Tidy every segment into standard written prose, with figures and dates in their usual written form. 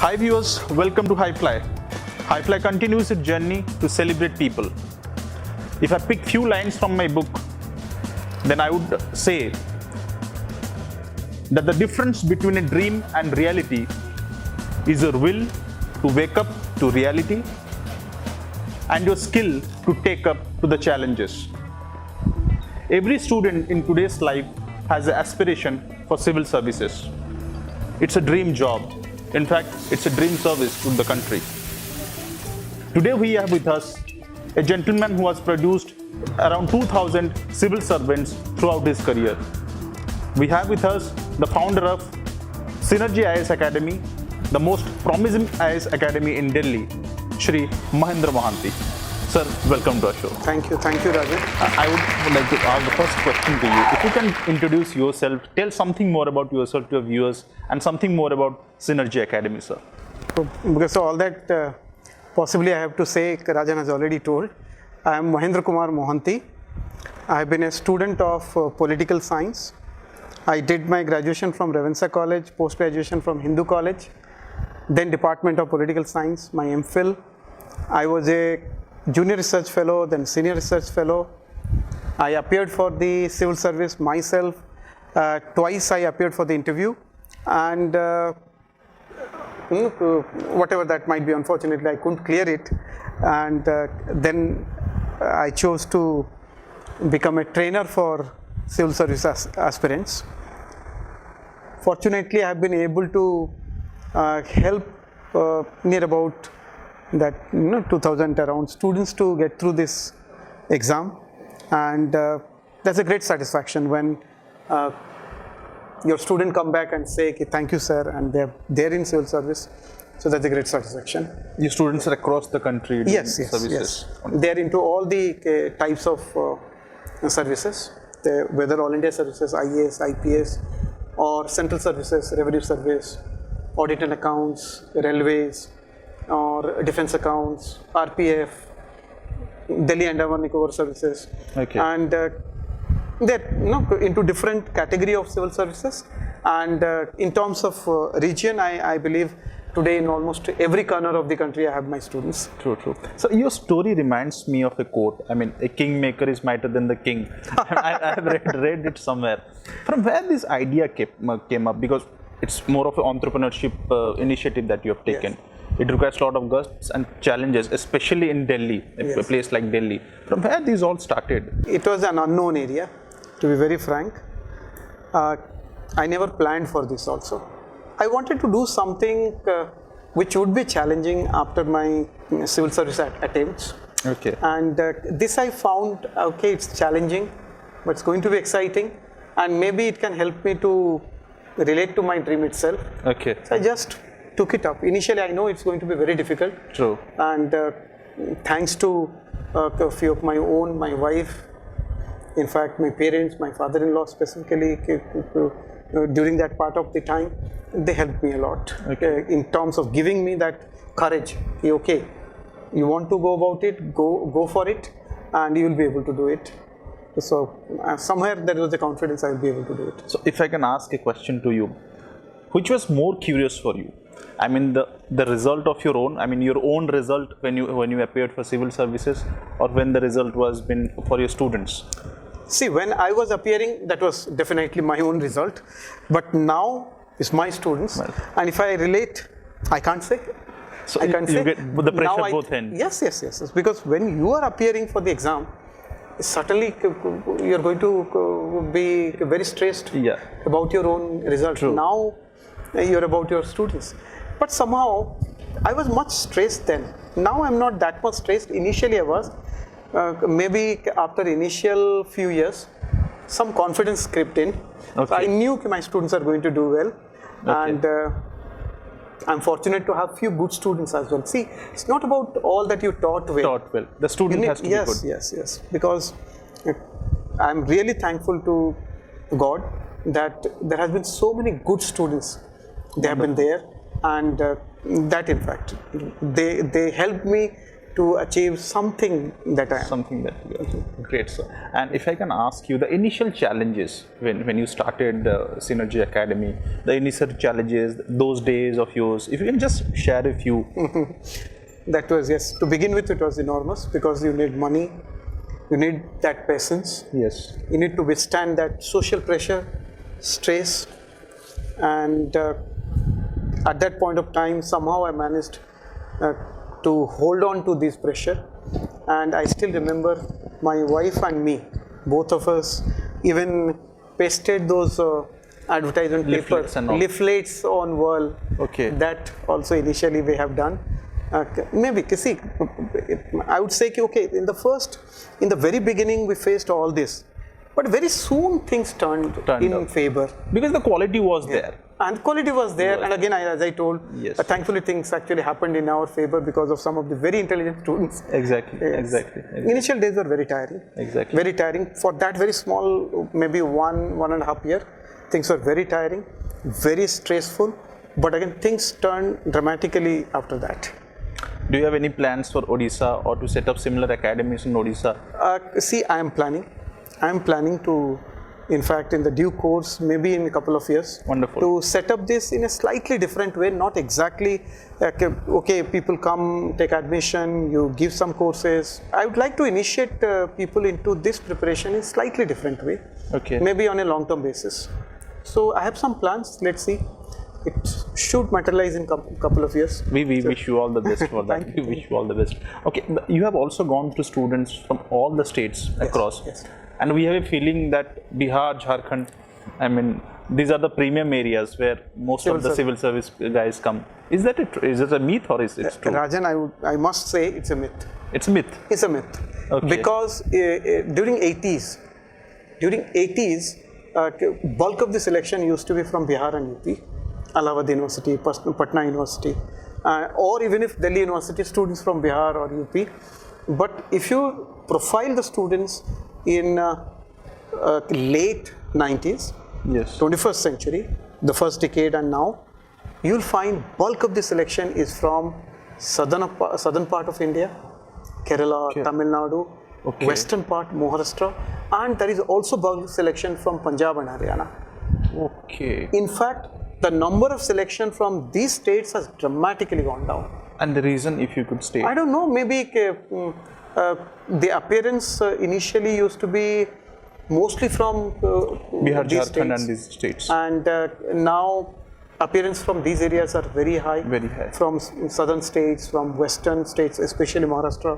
Hi viewers, welcome to Highfly. Highfly continues its journey to celebrate people. If I pick few lines from my book, then I would say that the difference between a dream and reality is your will to wake up to reality and your skill to take up to the challenges. Every student in today's life has an aspiration for civil services. It's a dream job. In fact, it's a dream service to the country. Today we have with us a gentleman who has produced around 2,000 civil servants throughout his career. We have with us the founder of Synergy IAS Academy, the most promising IAS Academy in Delhi, Shri Mahendra Mohanty. Sir, welcome to our show. Thank you, Rajan. I would like to ask the first question to you. If you can introduce yourself, tell something more about yourself to your viewers and something more about Synergy Academy, sir. Because all that possibly I have to say, Rajan has already told. I am Mahendra Kumar Mohanty. I have been a student of political science. I did my graduation from Ravenshaw College, post-graduation from Hindu College, then Department of Political Science, my MPhil. I was a junior research fellow, then senior research fellow. I appeared for the civil service myself. Twice I appeared for the interview, and whatever that might be, unfortunately I couldn't clear it, and then I chose to become a trainer for civil service aspirants. Fortunately, I have been able to help near about that 2,000 around students to get through this exam, and that's a great satisfaction when your student come back and say, thank you sir, and they're in civil service. So that's a great satisfaction. Your students are across the country doing services? Yes. They're into all the types of services, whether All India services, IAS, IPS, or central services, revenue service, audit and accounts, railways, or defense accounts, RPF, Delhi Andaman Nicobar services, and they're into different category of civil services. And in terms of region, I believe today in almost every corner of the country I have my students. True. So your story reminds me of a quote. I mean, a kingmaker is mightier than the king. I have read it somewhere. From where this idea came up? Because it's more of an entrepreneurship initiative that you have taken. Yes. It requires a lot of guts and challenges, especially in Delhi, a place like Delhi. From where these all started? It was an unknown area, to be very frank. I never planned for this also. I wanted to do something which would be challenging after my civil service attempts. Okay. And this I found, it's challenging, but it's going to be exciting, and maybe it can help me to relate to my dream itself. Okay. So I just took it up. Initially, I know it's going to be very difficult. True. And thanks to a few of my wife, in fact, my parents, my father-in-law specifically, during that part of the time, they helped me a lot in terms of giving me that courage. Okay, you want to go about it, go for it, and you will be able to do it. So somewhere there was the confidence I will be able to do it. So if I can ask a question to you, which was more curious for you? I mean, the result of your own result when you appeared for civil services, or when the result was been for your students? See, when I was appearing, that was definitely my own result, but now it's my students. Well, and if I relate, I can't say. So I can't say. Get the pressure both ends. Yes. Because when you are appearing for the exam, certainly you're going to be very stressed about your own result. True. Now you're about your students. But somehow I was much stressed then. Now I'm not that much stressed. Initially I was. Maybe after initial few years, some confidence crept in. Okay. So I knew my students are going to do well. Okay. And I'm fortunate to have few good students as well. See, it's not about all that you taught well. The student has to be good. Yes. Because I'm really thankful to God that there has been so many good students. They have been there, and that in fact, they helped me to achieve something that I am. Something that you are. Great, sir. And if I can ask you, the initial challenges when you started Synergy Academy, the initial challenges, those days of yours, if you can just share a few. That was, yes, to begin with, it was enormous because you need money, you need that patience, Yes. you need to withstand that social pressure, stress, and at that point of time, somehow I managed to hold on to this pressure. And I still remember my wife and me, both of us, even pasted those advertisement Leaflets papers, and all. leaflets on wall. Okay. That also initially we have done. Maybe, see, I would say, okay, in the very beginning we faced all this, but very soon things turned in out. favor. Because the quality was there. And quality was there, and again, as I told, Yes. thankfully things actually happened in our favor because of some of the very intelligent students. Exactly. Yes. Exactly. Initial days were very tiring. Exactly. Very tiring. For that very small, maybe 1.5 year, things were very tiring, very stressful, but again, things turned dramatically after that. Do you have any plans for Odisha or to set up similar academies in Odisha? See, I am planning to, in fact, in the due course, maybe in a couple of years, Wonderful. to set up this in a slightly different way, not exactly, okay, people come, take admission, you give some courses. I would like to initiate people into this preparation in slightly different way, Okay. maybe on a long-term basis. So I have some plans, let's see. It should materialize in couple of years. We wish you all the best for that. Thank We wish you all the best. Okay, you have also gone to students from all the states across. yes. And we have a feeling that Bihar, Jharkhand, I mean, these are the premium areas where most of the civil service guys come. Is that is it a myth or is it true? Rajan, I must say it's a myth. It's a myth. It's a myth. Okay. Because during 80s, bulk of the selection used to be from Bihar and UP, Allahabad University, Patna University, or even if Delhi University, students from Bihar or UP. But if you profile the students in late 90s, Yes. 21st century, the first decade and now, you'll find bulk of the selection is from southern part of India, Kerala, Tamil Nadu, Okay. western part, Maharashtra, and there is also bulk selection from Punjab and Haryana. Okay. In fact, the number of selection from these states has dramatically gone down. And the reason, if you could state? I don't know, maybe the appearance initially used to be mostly from Bihar, these Jharkhand states. and these states. And now appearance from these areas are very high. Very high. From southern states, from western states, especially Maharashtra,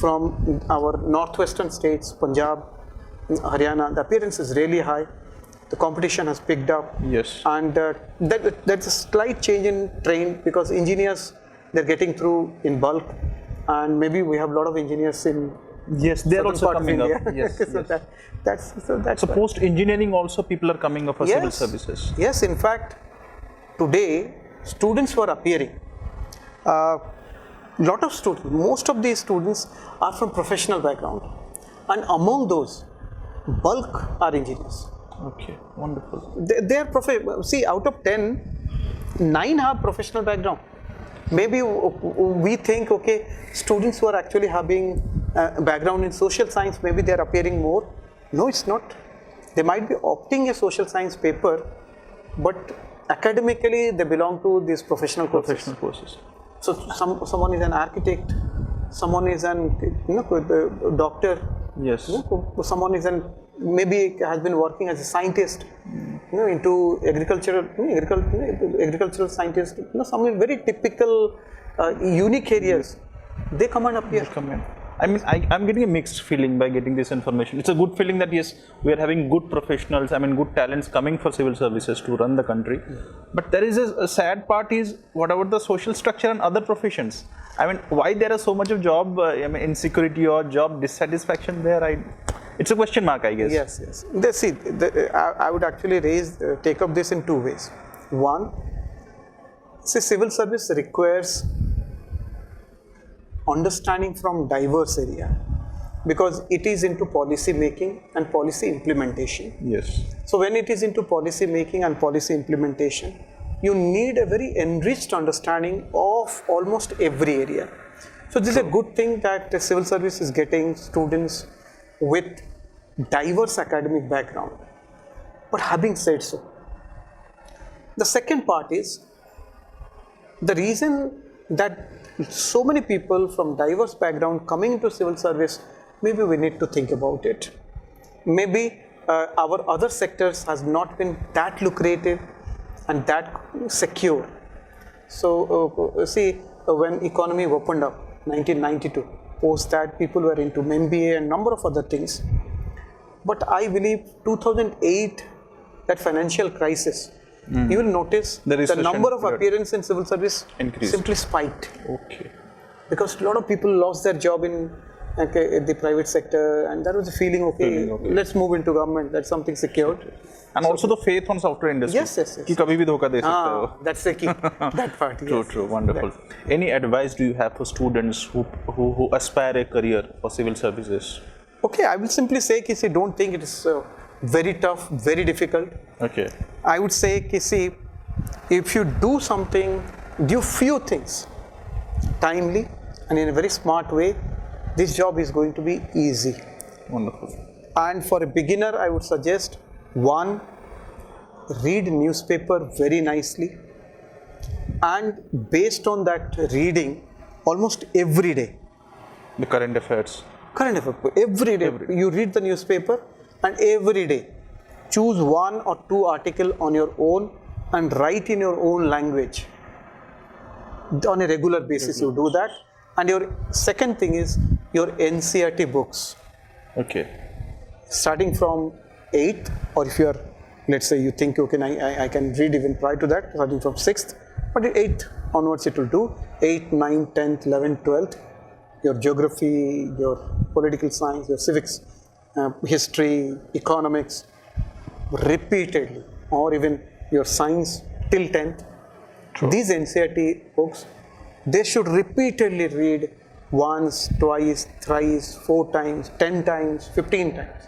from our northwestern states, Punjab, Haryana, the appearance is really high. The competition has picked up. Yes. And that's a slight change in trend because engineers, they're getting through in bulk. And maybe we have a lot of engineers in Yes, they are southern also part of coming India. up. Yes. so Yes. that's So why. post engineering also people are coming up for civil Yes. services. Yes, in fact, today students who are appearing, lot of students, most of these students are from professional background, and among those, bulk are engineers. Okay, wonderful. They are see, out of 10, 9 have professional background. Maybe we think, okay, students who are actually having background in social science, maybe they are appearing more. No, it's not. They might be opting a social science paper, but academically they belong to these professional courses. Professional courses. So someone is an architect, someone is an doctor, Yes. someone is an maybe has been working as a scientist, into agricultural scientist, some very typical unique areas. They come and appear. Come in. I mean, I'm getting a mixed feeling by getting this information. It's a good feeling that yes, we are having good professionals, good talents coming for civil services to run the country. But there is a sad part is what about the social structure and other professions? I mean, why there is so much of job insecurity or job dissatisfaction there? It's a question mark, I guess. Yes. I would actually take up this in two ways. One, civil service requires understanding from diverse area because it is into policy making and policy implementation. Yes. So when it is into policy making and policy implementation, you need a very enriched understanding of almost every area. So this is a good thing that the civil service is getting students with diverse academic background. But having said so, the second part is the reason that so many people from diverse background coming into civil service, maybe we need to think about it. Maybe our other sectors has not been that lucrative and that secure. So see, when economy opened up 1992, post that people were into MBA and number of other things. But I believe 2008, that financial crisis, you will notice the number of appearance in civil service simply spiked. Okay. Because a lot of people lost their job in the private sector, and that was the feeling, okay, let's move into government, that's something secured. And also the faith on software industry. Yes. कि कभी भी धोखा दे सकते हो. That's the key. That part. True. Wonderful. Any advice do you have for students who aspire a career for civil services? Okay, I will simply say, see, don't think it is very tough, very difficult. Okay. I would say, see, if you do something, do few things timely and in a very smart way, this job is going to be easy. Wonderful. And for a beginner, I would suggest, one, read newspaper very nicely, and based on that reading, almost every day. The current affairs. Every day. You read the newspaper, and every day choose 1 or 2 articles on your own and write in your own language. On a regular basis, you do that. And your second thing is your NCERT books. Okay. Starting from 8th, or if you are, let's say you think, okay, I can read even prior to that, starting from 6th, but 8th onwards it will do. 8th, 9th, 10th, 11th, 12th, your geography, your political science, your civics, history, economics, repeatedly, or even your science till 10th. True. These NCERT books, they should repeatedly read once, twice, thrice, 4 times, 10 times, 15 times.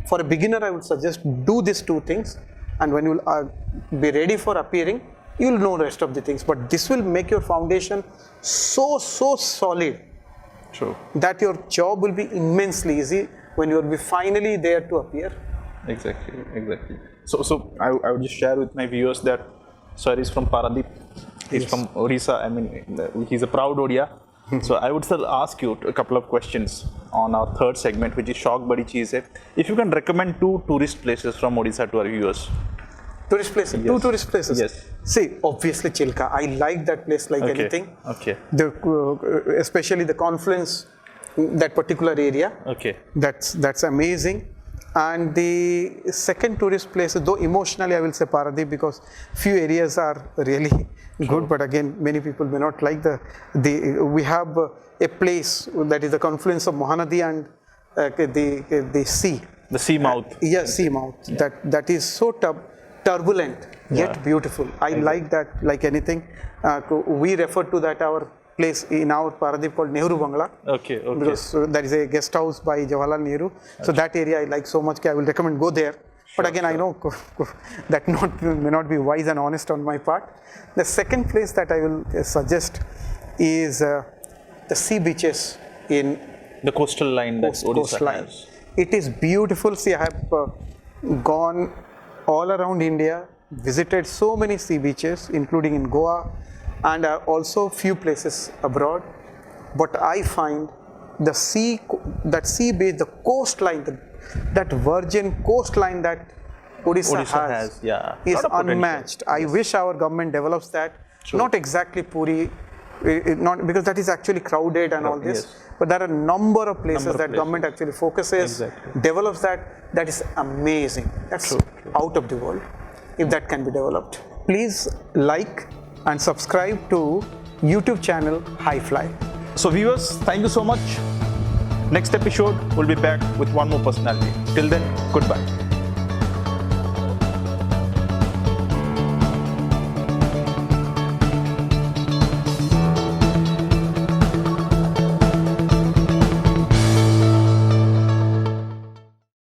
For a beginner, I would suggest do these 2 things, and when you will be ready for appearing, you will know the rest of the things. But this will make your foundation so solid. True. That your job will be immensely easy when you will be finally there to appear. Exactly. So I would just share with my viewers that sir is from Paradeep. He's from Odisha. I mean, he's a proud Odia. So I would still ask you a couple of questions on our third segment, which is Shauk Badi Cheez Hai. If you can recommend 2 tourist places from Odisha to our viewers. Tourist places? Yes. 2 tourist places? Yes. See, obviously Chilka. I like that place like anything. Okay. Especially the confluence, that particular area. Okay. That's amazing. And the second tourist place, though emotionally I will say Paradeep, because few areas are really good, but again many people may not like we have a place that is the confluence of Mahanadi and the sea. The sea mouth. Yes, sea mouth. Yeah. That is so turbulent yet beautiful. I like that like anything. We refer to that our place in our Paradeep called Nehru Bangla. Okay. Because that is a guest house by Jawaharlal Nehru. So that area I like so much, I will recommend go there. But again, I know that may not be wise and honest on my part. The second place that I will suggest is the sea beaches in the coastal line that Odisha has. It is beautiful. See, I have gone all around India, visited so many sea beaches, including in Goa, and also few places abroad. But I find that sea beach, the coastline, that virgin coastline that Odisha has is unmatched. I wish our government develops that. True. Not exactly Puri, not because that is actually crowded and all this, but there are a number of places that government actually focuses, develops that. That is amazing. That's out of the world if that can be developed. Please like and subscribe to YouTube channel Highfly. So viewers, thank you so much. Next episode, we'll be back with one more personality. Till then, goodbye.